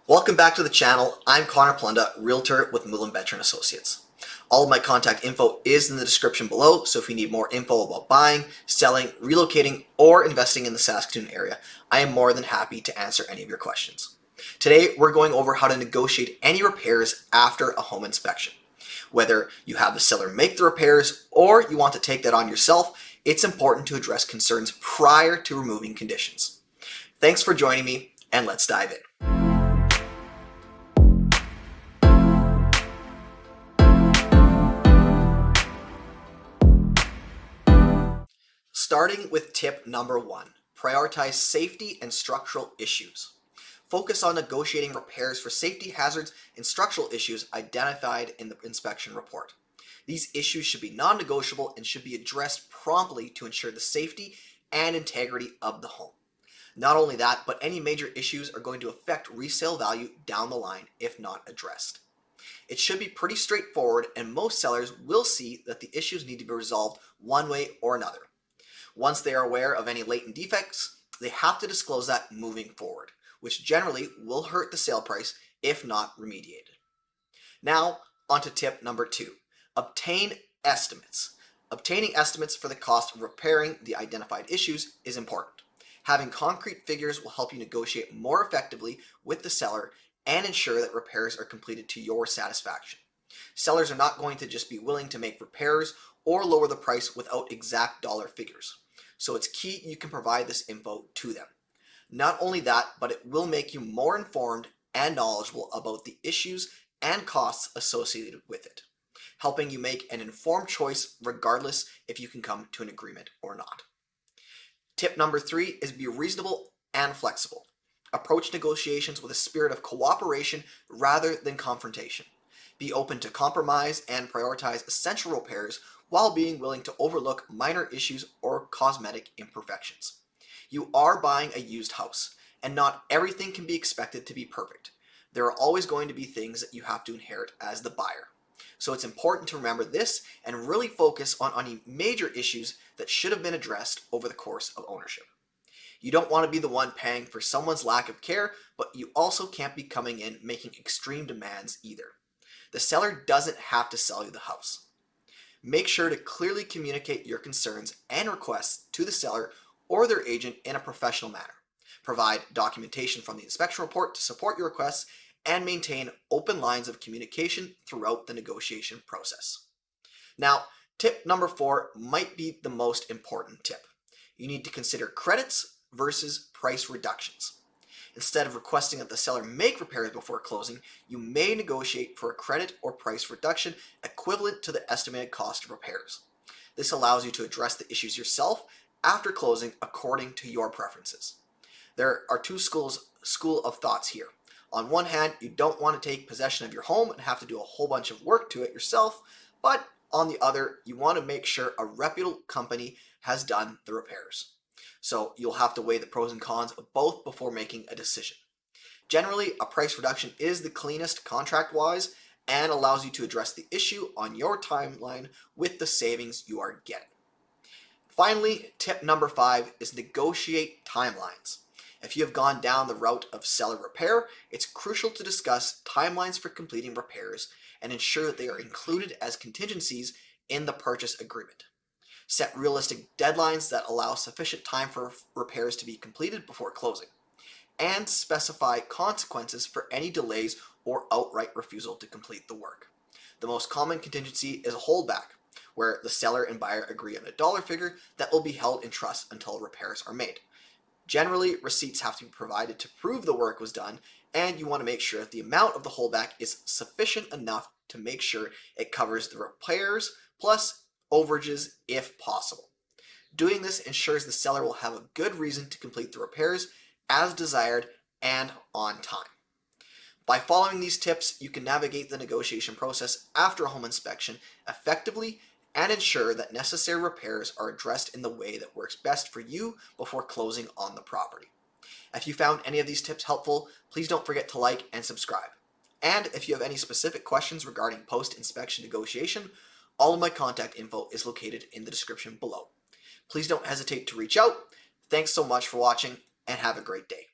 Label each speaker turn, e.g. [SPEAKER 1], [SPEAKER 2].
[SPEAKER 1] Welcome back to the channel. I'm Conor, Palendat, Realtor with Veteran Associates. All of my contact info is in the description below, so if you need more info about buying, selling, relocating, or investing in the Saskatoon area, I am more than happy to answer any of your questions. Today, we're going over how to negotiate any repairs after a home inspection. Whether you have the seller make the repairs or you want to take that on yourself, it's important to address concerns prior to removing conditions. Thanks for joining me, and let's dive in. Starting with tip number 1, prioritize safety and structural issues. Focus on negotiating repairs for safety hazards and structural issues identified in the inspection report. These issues should be non-negotiable and should be addressed promptly to ensure the safety and integrity of the home. Not only that, but any major issues are going to affect resale value down the line if not addressed. It should be pretty straightforward, and most sellers will see that the issues need to be resolved one way or another. Once they are aware of any latent defects, they have to disclose that moving forward, which generally will hurt the sale price if not remediated. Now, on to tip number 2. Obtain estimates. Obtaining estimates for the cost of repairing the identified issues is important. Having concrete figures will help you negotiate more effectively with the seller and ensure that repairs are completed to your satisfaction. Sellers are not going to just be willing to make repairs or lower the price without exact dollar figures. So it's key you can provide this info to them. Not only that, but it will make you more informed and knowledgeable about the issues and costs associated with it, helping you make an informed choice regardless if you can come to an agreement or not. Tip number 3 is be reasonable and flexible. Approach negotiations with a spirit of cooperation rather than confrontation. Be open to compromise and prioritize essential repairs while being willing to overlook minor issues or cosmetic imperfections. You are buying a used house, and not everything can be expected to be perfect. There are always going to be things that you have to inherit as the buyer. So it's important to remember this and really focus on any major issues that should have been addressed over the course of ownership. You don't want to be the one paying for someone's lack of care, but you also can't be coming in making extreme demands either. The seller doesn't have to sell you the house. Make sure to clearly communicate your concerns and requests to the seller or their agent in a professional manner. Provide documentation from the inspection report to support your requests and maintain open lines of communication throughout the negotiation process. Now, tip number 4 might be the most important tip. You need to consider credits versus price reductions. Instead of requesting that the seller make repairs before closing, you may negotiate for a credit or price reduction equivalent to the estimated cost of repairs. This allows you to address the issues yourself after closing according to your preferences. There are two school of thoughts here. On one hand, you don't want to take possession of your home and have to do a whole bunch of work to it yourself, but on the other, you want to make sure a reputable company has done the repairs. So you'll have to weigh the pros and cons of both before making a decision. Generally, a price reduction is the cleanest contract-wise and allows you to address the issue on your timeline with the savings you are getting. Finally, tip number 5 is negotiate timelines. If you have gone down the route of seller repair, it's crucial to discuss timelines for completing repairs and ensure that they are included as contingencies in the purchase agreement. Set realistic deadlines that allow sufficient time for repairs to be completed before closing, and specify consequences for any delays or outright refusal to complete the work. The most common contingency is a holdback, where the seller and buyer agree on a dollar figure that will be held in trust until repairs are made. Generally, receipts have to be provided to prove the work was done, and you want to make sure that the amount of the holdback is sufficient enough to make sure it covers the repairs plus overages if possible. Doing this ensures the seller will have a good reason to complete the repairs as desired and on time. By following these tips, you can navigate the negotiation process after a home inspection effectively and ensure that necessary repairs are addressed in the way that works best for you before closing on the property. If you found any of these tips helpful, please don't forget to like and subscribe. And if you have any specific questions regarding post-inspection negotiation, all of my contact info is located in the description below. Please don't hesitate to reach out. Thanks so much for watching and have a great day.